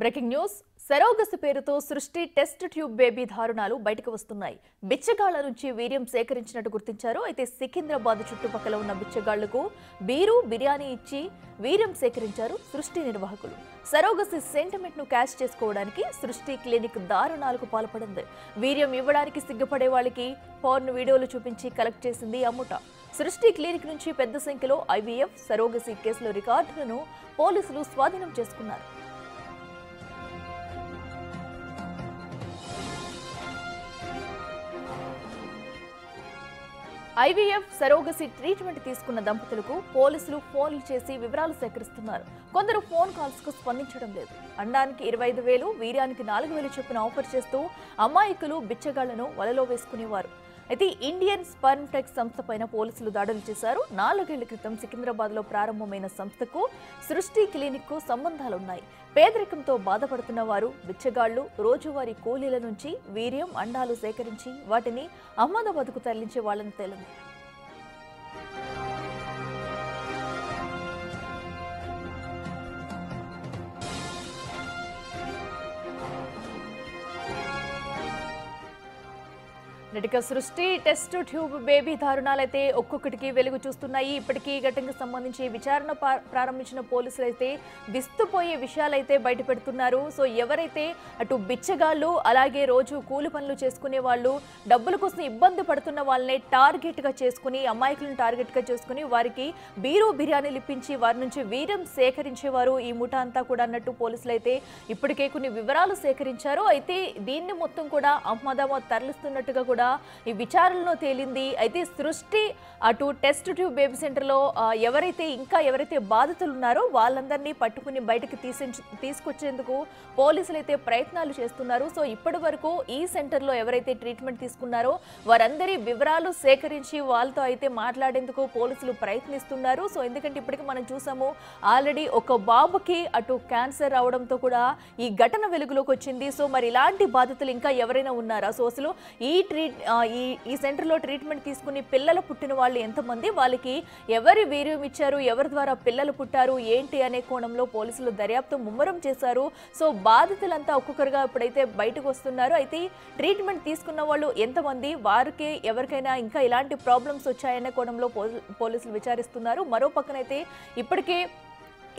Breaking news surrogacy పేరుతో సృష్టి test tube baby దారుణాలు బయటకు వస్తున్నాయి. బిచ్చగాళ్ల నుంచి వీర్యం సేకరించినట్టు గుర్తించారు. అయితే సికింద్రాబాద్ చుట్టుపక్కల ఉన్న బిచ్చగాళ్లకు బీరు బిర్యానీ ఇచ్చి వీర్యం సేకరించారు సృష్టి నిర్వాహకులు. సరోగసి సెంటిమెంట్ ను క్యాష్ చేసుకోవడానికి సృష్టి క్లినిక్ దారుణాలకు పాల్పడింది. వీర్యం ఇవ్వడానికి సిగ్గుపడే వాళ్ళకి పోర్న్ వీడియోలు చూపించి కలెక్ట్ చేసింది అమ్ముట. సృష్టి క్లినిక్ నుంచి పెద్ద సంఖ్యలో ఐవీఎఫ్ సరోగసి కేసుల రికార్డులను పోలీసులు స్వాధీనం చేసుకున్నారు. ఐవీఎఫ్ సరోగసి ట్రీట్మెంట్ తీసుకున్న దంపతులకు పోలీసులు ఫోన్లు చేసి వివరాలు సేకరిస్తున్నారు. కొందరు ఫోన్ కాల్స్ కు స్పందించడం లేదు. అండానికి 25,000, వీర్యానికి 4,000 చొప్పున ఆఫర్ చేస్తూ అమాయకులు బిచ్చగాళ్లను వలలో వేసుకునేవారు. అయితే ఇండియన్ స్పర్మ్ టెక్ సంస్థ పైన పోలీసులు దాడులు చేశారు. 4 ఏళ్ల క్రితం సికింద్రాబాద్ లో ప్రారంభమైన సంస్థకు సృష్టి క్లినిక్ కు సంబంధాలున్నాయి. పేదరికంతో బాధపడుతున్న వారు బిచ్చగాళ్లు రోజువారీ కూలీల నుంచి వీర్యం అండాలు సేకరించి వాటిని అహ్మదాబాద్కు తరలించే వాళ్ళని తేలింది. సృష్టి టెస్ట్ ట్యూబ్ బేబీ దారుణాలైతే ఒక్కొక్కటికి వెలుగు చూస్తున్నాయి. ఇప్పటికీ ఈ ఘటనకు సంబంధించి విచారణ ప్రారంభించిన పోలీసులు అయితే విస్తుపోయే విషయాలైతే బయట పెడుతున్నారు. సో ఎవరైతే అటు బిచ్చగాళ్ళు అలాగే రోజు కూలి పనులు చేసుకునే వాళ్ళు డబ్బుల కోసం ఇబ్బంది పడుతున్న వాళ్ళని టార్గెట్ గా చేసుకుని అమాయకులను టార్గెట్ గా చేసుకుని వారికి బీరు బిర్యానీలు ఇప్పించి వారి నుంచి వీర్యం సేకరించేవారు ఈ ముఠా అంతా కూడా అన్నట్టు పోలీసులు అయితే ఇప్పటికే కొన్ని వివరాలు సేకరించారు. అయితే దీన్ని మొత్తం కూడా అహ్మదాబాద్ తరలిస్తున్నట్టుగా కూడా ఈ విచారణలో తేలింది. అయితే సృష్టి అటు టెస్ట్ ట్యూబ్ బేబీ సెంటర్ లో ఎవరైతే బాధితులు ఉన్నారో వాళ్ళందరినీ పట్టుకుని బయటకు తీసుకొచ్చేందుకు పోలీసులు అయితే ప్రయత్నాలు చేస్తున్నారు. సో ఇప్పటి వరకు ఈ సెంటర్ లో ఎవరైతే ట్రీట్మెంట్ తీసుకున్నారో వారందరి వివరాలు సేకరించి వాళ్ళతో అయితే మాట్లాడేందుకు పోలీసులు ప్రయత్నిస్తున్నారు. సో ఎందుకంటే ఇప్పటికీ మనం చూసాము ఆల్రెడీ ఒక బాబుకి అటు క్యాన్సర్ రావడంతో కూడా ఈ ఘటన వెలుగులోకి వచ్చింది. సో మరి ఇలాంటి బాధితులు ఇంకా ఎవరైనా ఉన్నారా? సో అసలు ఈ సెంటర్లో ట్రీట్మెంట్ తీసుకుని పిల్లలు పుట్టిన వాళ్ళు ఎంతమంది, వాళ్ళకి ఎవరి వీర్యం ఇచ్చారు, ఎవరి ద్వారా పిల్లలు పుట్టారు ఏంటి అనే కోణంలో పోలీసులు దర్యాప్తు ముమ్మరం చేశారు. సో బాధితులంతా ఒక్కొక్కరుగా ఇప్పుడైతే బయటకు వస్తున్నారు. అయితే ట్రీట్మెంట్ తీసుకున్న వాళ్ళు ఎంతమంది, వారికి ఎవరికైనా ఇంకా ఇలాంటి ప్రాబ్లమ్స్ వచ్చాయనే కోణంలో పోలీసులు విచారిస్తున్నారు. మరో పక్కనైతే ఇప్పటికే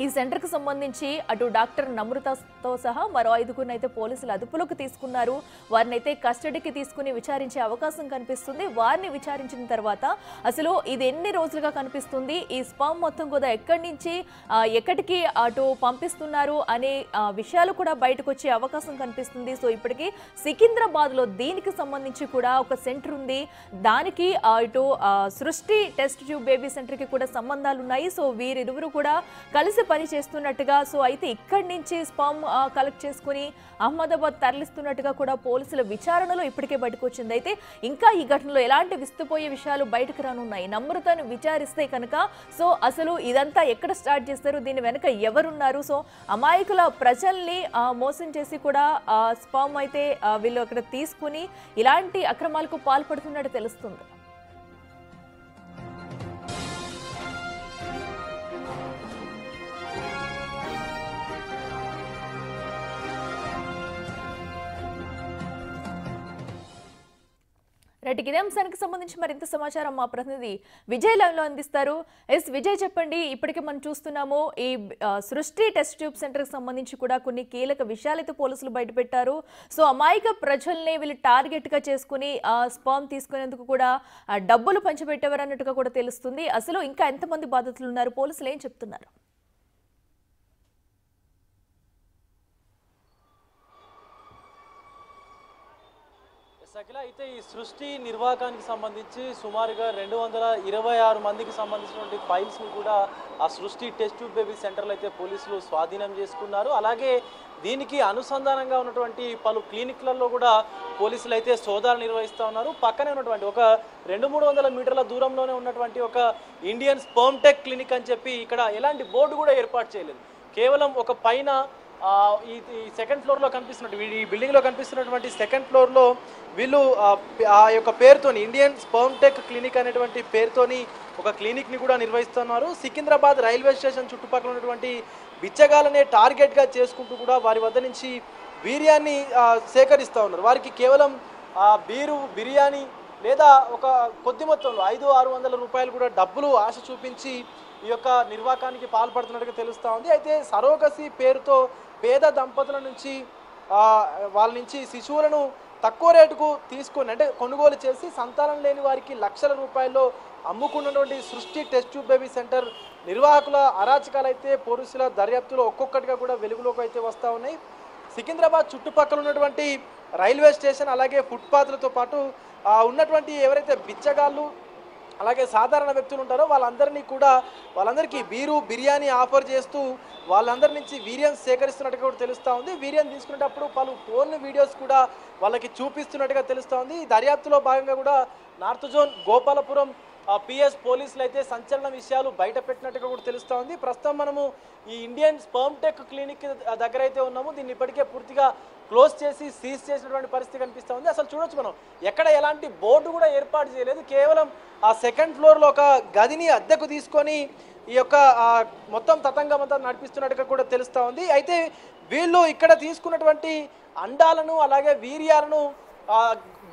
ఈ సెంటర్ కు సంబంధించి అటు డాక్టర్ నమ్రతతో సహా మరో 5గురిని అయితే పోలీసులు అదుపులోకి తీసుకున్నారు. వారిని అయితే కస్టడీకి తీసుకుని విచారించే అవకాశం కనిపిస్తుంది. వారిని విచారించిన తర్వాత అసలు ఇది ఎన్ని రోజులుగా కనిపిస్తుంది, ఈ స్పర్మ్ మొత్తం కూడా ఎక్కడి నుంచి ఎక్కడికి అటు పంపిస్తున్నారు అనే విషయాలు కూడా బయటకు వచ్చే అవకాశం కనిపిస్తుంది. సో ఇప్పటికీ సికింద్రాబాద్ లో దీనికి సంబంధించి కూడా ఒక సెంటర్ ఉంది. దానికి ఇటు సృష్టి టెస్ట్ ట్యూబ్ బేబీ సెంటర్ కి కూడా సంబంధాలు ఉన్నాయి. సో వీరిరువురు కూడా కలిసి పని చేస్తున్నట్టుగా, సో అయితే ఇక్కడి నుంచి స్పర్మ్ కలెక్ట్ చేసుకుని అహ్మదాబాద్ తరలిస్తున్నట్టుగా కూడా పోలీసుల విచారణలో ఇప్పటికే బయటకు వచ్చింది. అయితే ఇంకా ఈ ఘటనలో ఎలాంటి విస్తుపోయే విషయాలు బయటకు రానున్నాయి, నమ్రతను విచారిస్తే కనుక సో అసలు ఇదంతా ఎక్కడ స్టార్ట్ చేస్తారు, దీని వెనక ఎవరున్నారు, సో అమాయకుల ప్రజల్ని మోసం చేసి కూడా స్పర్మ్ అయితే వీళ్ళు అక్కడ తీసుకుని ఇలాంటి అక్రమాలకు పాల్పడుతున్నట్టు తెలుస్తుంది. ఇదే అంశానికి సంబంధించి మరింత సమాచారం మా ప్రతినిధి విజయ్ లైవ్ లో అందిస్తారు. విజయ్ చెప్పండి, ఇప్పటికే మనం చూస్తున్నాము ఈ సృష్టి టెస్ట్ ట్యూబ్ సెంటర్ కి సంబంధించి కూడా కొన్ని కీలక విషయాలైతే పోలీసులు బయటపెట్టారు. సో అమాయక ప్రజల్ని వీళ్ళు టార్గెట్ గా చేసుకుని స్పర్మ్ తీసుకునేందుకు కూడా డబ్బులు పంచిపెట్టేవారు అన్నట్టుగా కూడా తెలుస్తుంది. అసలు ఇంకా ఎంతమంది బాధితులు ఉన్నారు, పోలీసులు ఏం చెప్తున్నారు? సకిల అయితే ఈ సృష్టి నిర్వాహకానికి సంబంధించి సుమారుగా 226 మందికి సంబంధించినటువంటి ఫైల్స్ని కూడా ఆ సృష్టి టెస్ట్ ట్యూబ్ బేబీ సెంటర్లో అయితే పోలీసులు స్వాధీనం చేసుకున్నారు. అలాగే దీనికి అనుసంధానంగా ఉన్నటువంటి పలు క్లినిక్లలో కూడా పోలీసులు అయితే సోదాలు నిర్వహిస్తూ ఉన్నారు. పక్కనే ఉన్నటువంటి ఒక 200-300 మీటర్ల దూరంలోనే ఉన్నటువంటి ఒక ఇండియన్ స్పర్మ్ టెక్ క్లినిక్ అని చెప్పి ఇక్కడ ఎలాంటి బోర్డు కూడా ఏర్పాటు చేయలేదు. కేవలం ఒక పైన ఈ సెకండ్ ఫ్లోర్లో కనిపిస్తున్నటువంటి ఈ బిల్డింగ్లో కనిపిస్తున్నటువంటి సెకండ్ ఫ్లోర్లో వీళ్ళు ఆ యొక్క పేరుతోని ఇండియన్ స్పర్మ్ టెక్ క్లినిక్ అనేటువంటి పేరుతోని ఒక క్లినిక్ని కూడా నిర్వహిస్తున్నారు. సికింద్రాబాద్ రైల్వే స్టేషన్ చుట్టుపక్కల ఉన్నటువంటి బిచ్చగాలనే టార్గెట్గా చేసుకుంటూ కూడా వారి వద్ద నుంచి వీర్యాన్ని సేకరిస్తూ ఉన్నారు. వారికి కేవలం బీరు బిర్యానీ లేదా ఒక కొద్ది మొత్తంలో 500-600 రూపాయలు కూడా డబ్బులు ఆశ చూపించి ఈ యొక్క నిర్వాకానికి పాల్పడుతున్నట్టుగా తెలుస్తూ ఉంది. అయితే సరోగసి పేరుతో పేద దంపతుల నుంచి వాళ్ళ నుంచి శిశువులను తక్కువ రేటుకు తీసుకొని అంటే కొనుగోలు చేసి సంతానం లేని వారికి లక్షల రూపాయల్లో అమ్ముకున్నటువంటి సృష్టి టెస్ట్ ట్యూబ్ బేబీ సెంటర్ నిర్వాహకుల అరాచకాలు అయితే పోలీసుల దర్యాప్తులో ఒక్కొక్కటిగా కూడా వెలుగులోకి అయితే వస్తూ ఉన్నాయి. సికింద్రాబాద్ చుట్టుపక్కల ఉన్నటువంటి రైల్వే స్టేషన్ అలాగే ఫుట్పాత్లతో పాటు ఉన్నటువంటి ఎవరైతే బిచ్చగాళ్ళు అలాగే సాధారణ వ్యక్తులు ఉంటారో వాళ్ళందరికీ బీరు బిర్యానీ ఆఫర్ చేస్తూ వాళ్ళందరి నుంచి వీర్యం సేకరిస్తున్నట్టుగా కూడా తెలుస్తూ ఉంది. వీర్యం తీసుకునేటప్పుడు పలు ఫోన్ వీడియోస్ కూడా వాళ్ళకి చూపిస్తున్నట్టుగా తెలుస్తూ ఉంది. ఈ దర్యాప్తులో భాగంగా కూడా నార్త్ జోన్ గోపాలపురం పిఎస్ పోలీసులు అయితే సంచలన విషయాలు బయట పెట్టినట్టుగా కూడా తెలుస్తూ ఉంది. ప్రస్తుతం మనము ఈ ఇండియన్ స్పర్మ్ టెక్ క్లినిక్ దగ్గర అయితే ఉన్నాము. దీన్ని ఇప్పటికే పూర్తిగా క్లోజ్ చేసి సీజ్ చేసినటువంటి పరిస్థితి కనిపిస్తూ ఉంది. అసలు చూడొచ్చు మనం ఎక్కడ ఎలాంటి బోర్డు కూడా ఏర్పాటు చేయలేదు. కేవలం ఆ సెకండ్ ఫ్లోర్లో ఒక గదిని అద్దెకు తీసుకొని ఈ యొక్క మొత్తం తతంగం అంతా నడిపిస్తున్నట్టుగా కూడా తెలుస్తూ ఉంది. అయితే వీళ్ళు ఇక్కడ తీసుకున్నటువంటి అండాలను అలాగే వీర్యాలను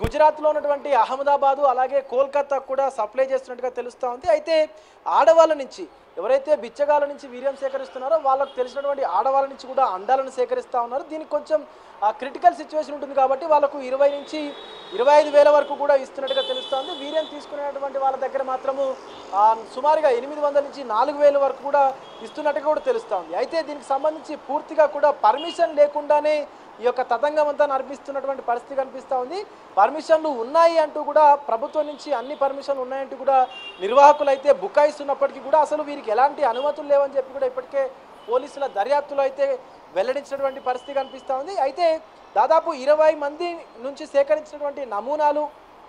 గుజరాత్లో ఉన్నటువంటి అహ్మదాబాదు అలాగే కోల్కతా కూడా సప్లై చేస్తున్నట్టుగా తెలుస్తూ ఉంది. అయితే ఆడవాళ్ళ నుంచి ఎవరైతే బిచ్చగాల నుంచి వీర్యం సేకరిస్తున్నారో వాళ్ళకు తెలిసినటువంటి ఆడవాళ్ళ నుంచి కూడా అండాలను సేకరిస్తూ ఉన్నారు. దీనికి కొంచెం క్రిటికల్ సిచ్యువేషన్ ఉంటుంది కాబట్టి వాళ్ళకు 20 నుంచి 25 వేల వరకు కూడా ఇస్తున్నట్టుగా తెలుస్తుంది. వీర్యం తీసుకునేటువంటి వాళ్ళ దగ్గర మాత్రము సుమారుగా 800 నుంచి 4000 వరకు కూడా ఇస్తున్నట్టుగా కూడా తెలుస్తుంది. అయితే దీనికి సంబంధించి పూర్తిగా కూడా పర్మిషన్ లేకుండానే ఈ యొక్క తతంగం అంతా నడిపిస్తున్నటువంటి పరిస్థితి కనిపిస్తూ ఉంది. పర్మిషన్లు ఉన్నాయి అంటూ కూడా ప్రభుత్వం నుంచి అన్ని పర్మిషన్లు ఉన్నాయంటూ కూడా నిర్వాహకులు అయితే బుకాయిస్తున్నప్పటికీ కూడా అసలు వీరికి ఎలాంటి అనుమతులు లేవని చెప్పి కూడా ఇప్పటికే పోలీసుల దర్యాప్తులో అయితే వెల్లడించినటువంటి పరిస్థితి కనిపిస్తూ ఉంది. అయితే దాదాపు 20 మంది నుంచి సేకరించినటువంటి నమూనాలు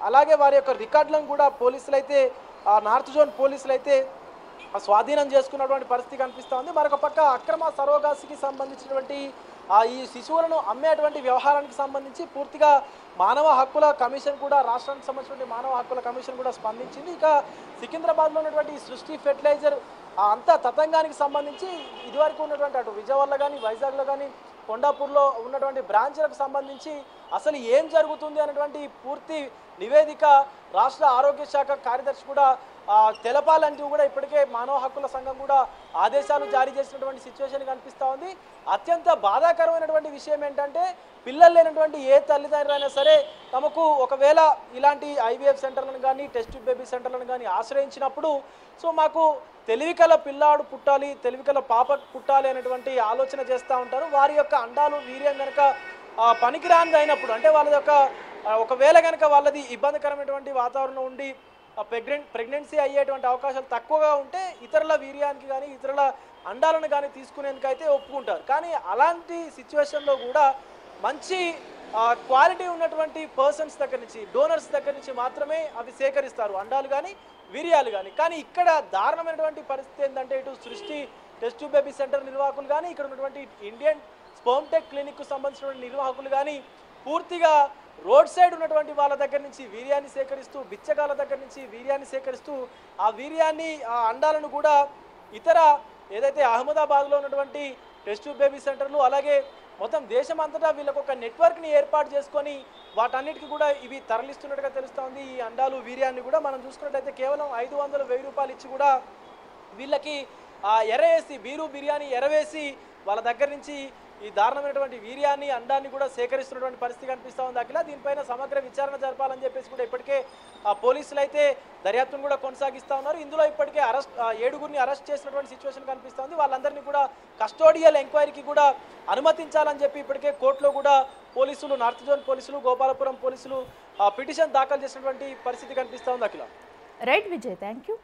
అలాగే వారి యొక్క రికార్డులను కూడా పోలీసులు అయితే నార్త్ జోన్ పోలీసులు అయితే స్వాధీనం చేసుకున్నటువంటి పరిస్థితి కనిపిస్తూ ఉంది. మరొక పక్క అక్రమ సరోగాసికి సంబంధించినటువంటి ఈ శిశువులను అమ్మేటువంటి వ్యవహారానికి సంబంధించి పూర్తిగా మానవ హక్కుల కమిషన్ కూడా రాష్ట్రానికి సంబంధించినటువంటి మానవ హక్కుల కమిషన్ కూడా స్పందించింది. ఇక సికింద్రాబాద్లో ఉన్నటువంటి సృష్టి ఫెర్టిలైజర్ అంతా తతంగానికి సంబంధించి ఇదివరకు ఉన్నటువంటి అటు విజయవాడలో కానీ వైజాగ్లో కానీ కొండాపూర్లో ఉన్నటువంటి బ్రాంచ్లకు సంబంధించి అసలు ఏం జరుగుతుంది అనేటువంటి పూర్తి నివేదిక రాష్ట్ర ఆరోగ్య శాఖ కార్యదర్శి కూడా తెలపాలంటూ కూడా ఇప్పటికే మానవ హక్కుల సంఘం కూడా ఆదేశాలు జారీ చేసినటువంటి సిచ్యువేషన్ కనిపిస్తూ ఉంది. అత్యంత బాధాకరమైనటువంటి విషయం ఏంటంటే పిల్లలు లేనటువంటి ఏ తల్లిదండ్రులు అయినా సరే తమకు ఒకవేళ ఇలాంటి ఐవీఎఫ్ సెంటర్లను కానీ టెస్ట్ బేబీ సెంటర్లను కానీ ఆశ్రయించినప్పుడు సో మాకు తెలివికల పిల్లాడు పుట్టాలి తెలివికల పాప పుట్టాలి అనేటువంటి ఆలోచన చేస్తూ ఉంటారు. వారి యొక్క అండాలు వీర్యం కనుక పనికిరానిది అయినప్పుడు అంటే వాళ్ళ యొక్క ఒకవేళ కనుక వాళ్ళది ఇబ్బందికరమైనటువంటి వాతావరణం ఉండి ప్రెగ్నెన్సీ అయ్యేటువంటి అవకాశాలు తక్కువగా ఉంటే ఇతరుల వీర్యానికి కానీ ఇతరుల అండాలను కానీ తీసుకునేందుకైతే ఒప్పుకుంటారు. కానీ అలాంటి సిచ్యువేషన్లో కూడా మంచి క్వాలిటీ ఉన్నటువంటి పర్సన్స్ దగ్గర నుంచి డోనర్స్ దగ్గర నుంచి మాత్రమే అవి సేకరిస్తారు అండాలు కానీ వీర్యాలు కానీ. కానీ ఇక్కడ దారుణమైనటువంటి పరిస్థితి ఏంటంటే ఇటు సృష్టి టెస్ట్ బేబీ సెంటర్ నిర్వాహకులు కానీ ఇక్కడ ఉన్నటువంటి ఇండియన్ స్పర్మ్ టెక్ క్లినిక్కు సంబంధించినటువంటి నిర్వాహకులు కానీ పూర్తిగా రోడ్ సైడ్ ఉన్నటువంటి వాళ్ళ దగ్గర నుంచి వీర్యాన్ని సేకరిస్తూ బిచ్చగాల దగ్గర నుంచి వీర్యాన్ని సేకరిస్తూ ఆ వీర్యాన్ని ఆ అండాలను కూడా ఇతర ఏదైతే అహ్మదాబాద్లో ఉన్నటువంటి టెస్ట్ బేబీ సెంటర్లు అలాగే మొత్తం దేశం అంతటా వీళ్ళకు ఒక నెట్వర్క్ని ఏర్పాటు చేసుకొని వాటన్నిటికీ కూడా ఇవి తరలిస్తున్నట్టుగా తెలుస్తోంది. ఈ అండాలు వీర్యాన్ని కూడా మనం చూసుకున్నట్లయితే కేవలం 500-1000 రూపాయలు ఇచ్చి కూడా వీళ్ళకి ఎరవేసి బీరు బిర్యానీ ఎరవేసి వాళ్ళ దగ్గర నుంచి ఈ దారుణమైనటువంటి వీర్యాన్ని అండాన్ని కూడా సేకరిస్తున్నటువంటి పరిస్థితి కనిపిస్తూ ఉంది. అఖిల దీనిపైన సమగ్ర విచారణ జరపాలని చెప్పేసి కూడా ఇప్పటికే పోలీసులు అయితే దర్యాప్తును కూడా కొనసాగిస్తూ ఉన్నారు. ఇందులో ఇప్పటికే 7గురిని అరెస్ట్ చేసినటువంటి సిచ్యువేషన్ కనిపిస్తూ ఉంది. వాళ్ళందరినీ కూడా కస్టోడియల్ ఎంక్వైరీకి కూడా అనుమతించాలని చెప్పి ఇప్పటికే కోర్టులో కూడా పోలీసులు నార్త్ జోన్ పోలీసులు గోపాలపురం పోలీసులు పిటిషన్ దాఖలు చేసినటువంటి పరిస్థితి కనిపిస్తూ ఉంది. అఖిల రైట్ విజయ్, థ్యాంక్ యూ.